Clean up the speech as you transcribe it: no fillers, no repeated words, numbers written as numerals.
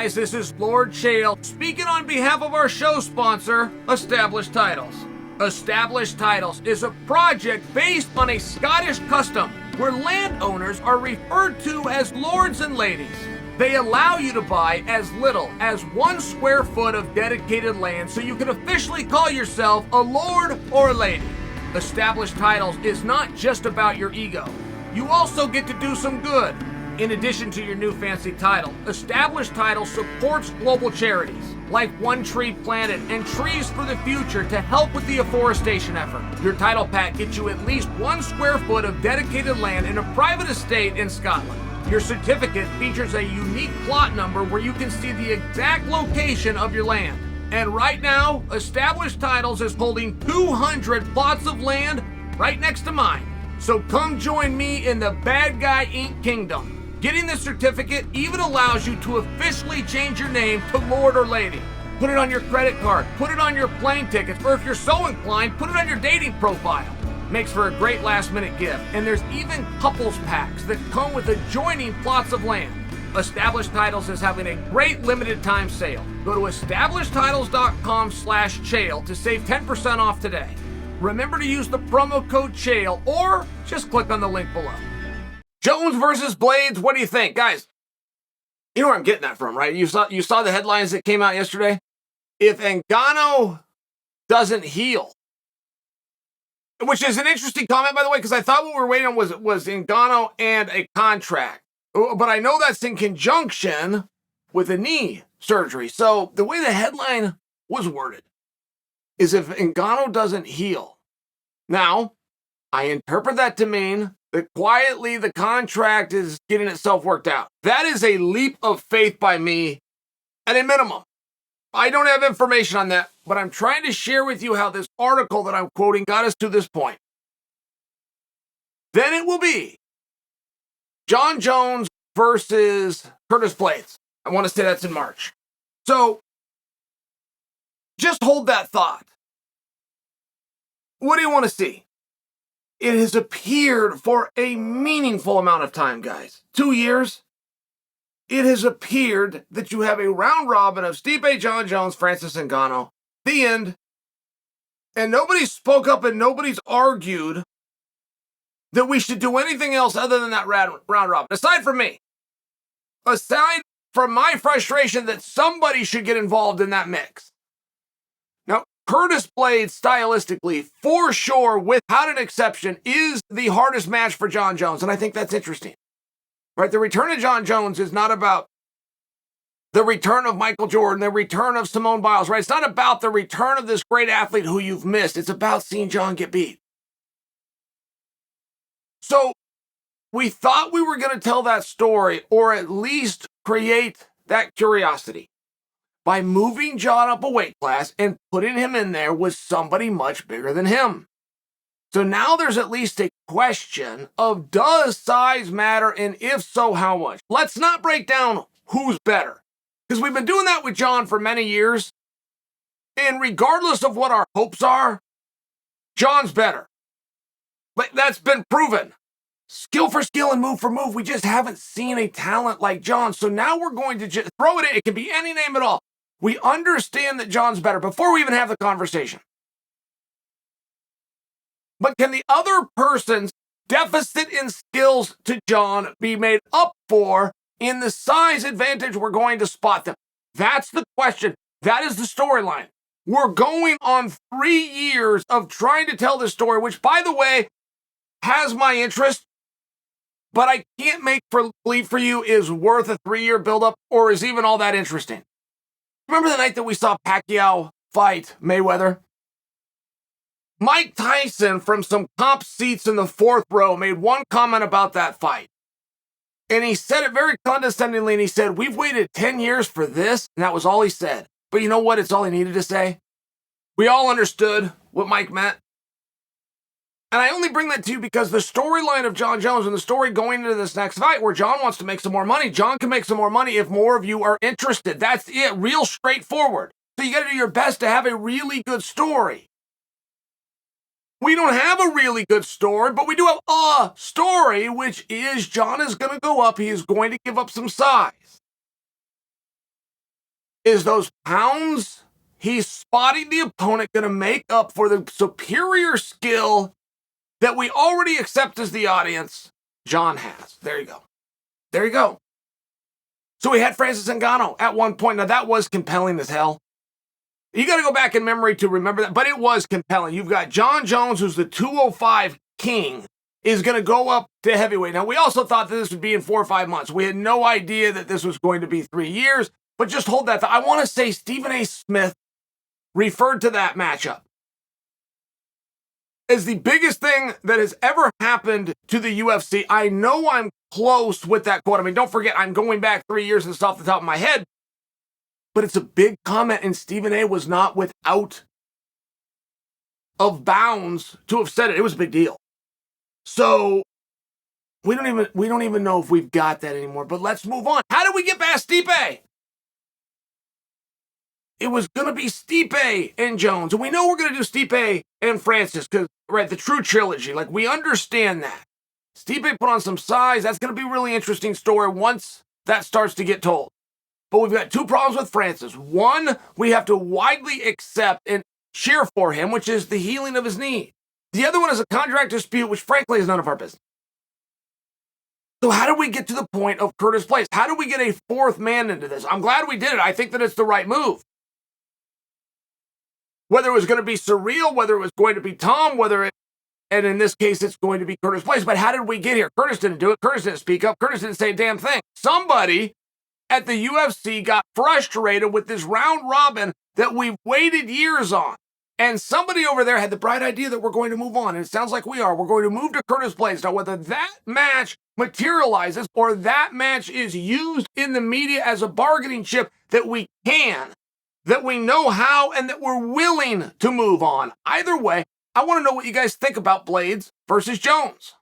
guys, this is Lord Chael speaking on behalf of our show sponsor, Established Titles. Established Titles is a project based on a Scottish custom where landowners are referred to as lords and ladies. They allow you to buy as little as 1 square foot of dedicated land so you can officially call yourself a lord or a lady. Established Titles is not just about your ego. You also get to do some good. In addition to your new fancy title, Established Title supports global charities like One Tree Planet and Trees for the Future to help with the afforestation effort. Your title pack gets you at least 1 square foot of dedicated land in a private estate in Scotland. Your certificate features a unique plot number where you can see the exact location of your land. And right now, Established Titles is holding 200 plots of land right next to mine. So come join me in the Bad Guy Inc. Kingdom. Getting this certificate even allows you to officially change your name to Lord or Lady. Put it on your credit card, put it on your plane tickets, or if you're so inclined, put it on your dating profile. Makes for a great last-minute gift, and there's even couples packs that come with adjoining plots of land. Established Titles is having a great limited-time sale. Go to establishedtitles.com/Chael to save 10% off today. Remember to use the promo code Chael, or just click on the link below. Jones versus Blades, what do you think? Guys, you know where I'm getting that from, right? You saw the headlines that came out yesterday? If Ngannou doesn't heal, which is an interesting comment, by the way, because I thought what we were waiting on was Ngannou and a contract. But I know that's in conjunction with a knee surgery. So the way the headline was worded is if Ngannou doesn't heal. Now, I interpret that to mean that quietly the contract is getting itself worked out. That is a leap of faith by me at a minimum. I don't have information on that, but I'm trying to share with you how this article that I'm quoting got us to this point. Then it will be Jon Jones versus Curtis Blades. I want to say that's in March. So just hold that thought. What do you want to see? It has appeared for a meaningful amount of time, guys. 2 years. It has appeared that you have a round robin of Stipe, Jon Jones, Francis Ngannou. The end. And nobody spoke up and nobody's argued that we should do anything else other than that round robin. Aside from me. Aside from my frustration that somebody should get involved in that mix. Now, Curtis Blades, stylistically, for sure, without an exception, is the hardest match for Jon Jones, and I think that's interesting. Right? The return of Jon Jones is not about the return of Michael Jordan, the return of Simone Biles, right? It's not about the return of this great athlete who you've missed. It's about seeing Jon get beat. So, we thought we were going to tell that story, or at least create that curiosity, by moving Jon up a weight class and putting him in there with somebody much bigger than him. So now there's at least a question of, does size matter, and if so, how much? Let's not break down who's better, because we've been doing that with Jon for many years, and regardless of what our hopes are, Jon's better. But that's been proven. Skill for skill and move for move. We just haven't seen a talent like Jon. So now we're going to just throw it in. It can be any name at all. We understand that Jon's better before we even have the conversation. But can the other person's deficit in skills to Jon be made up for in the size advantage we're going to spot them? That's the question. That is the storyline. We're going on 3 years of trying to tell this story, which, by the way, has my interest, but I can't make believe for you is worth a 3-year buildup or is even all that interesting. Remember the night that we saw Pacquiao fight Mayweather? Mike Tyson, from some comp seats in the 4th row, made one comment about that fight. And he said it very condescendingly, and he said, "We've waited 10 years for this," and that was all he said. But you know what? It's all he needed to say. We all understood what Mike meant. And I only bring that to you because the storyline of Jon Jones and the story going into this next fight where Jon wants to make some more money, Jon can make some more money if more of you are interested. That's it. Real straightforward. So you got to do your best to have a really good story. We don't have a really good story, but we do have a story, which is Jon is going to go up. He is going to give up some size. is those pounds he's spotting the opponent going to make up for the superior skill that we already accept as the audience Jon has. There you go. There you go. So we had Francis Ngannou at one point. Now, that was compelling as hell. You got to go back in memory to remember that, but it was compelling. You've got Jon Jones, who's the 205 king, is going to go up to heavyweight. Now, we also thought that this would be in 4 or 5 months. We had no idea that this was going to be 3 years, but just hold that. I want to say Stephen A. Smith referred to that matchup as the biggest thing that has ever happened to the UFC. I know I'm close with that quote. I mean, don't forget, I'm going back 3 years and stuff off the top of my head, but it's a big comment, and Stephen A. was not without of bounds to have said it. It was a big deal. So we don't even know if we've got that anymore, but let's move on. How did we get past Stipe? It was going to be Stipe and Jones, and we know we're going to do Stipe and Francis, because, right, the true trilogy, like, we understand that. Stipe put on some size. That's going to be a really interesting story once that starts to get told. But we've got 2 problems with Francis. One, we have to widely accept and cheer for him, which is the healing of his knee. The other one is a contract dispute, which frankly is none of our business. So how do we get to the point of Curtis Blaydes? How do we get a 4th man into this? I'm glad we did it. I think that it's the right move. Whether it was going to be Surreal, whether it was going to be Tom, and in this case, it's going to be Curtis Blaydes. But how did we get here? Curtis didn't do it. Curtis didn't speak up. Curtis didn't say a damn thing. Somebody at the UFC got frustrated with this round robin that we've waited years on. And somebody over there had the bright idea that we're going to move on. And it sounds like we are. We're going to move to Curtis Blaydes. Now, whether that match materializes or that match is used in the media as a bargaining chip that we can, that we know how, and that we're willing to move on. Either way, I want to know what you guys think about Blaydes versus Jones.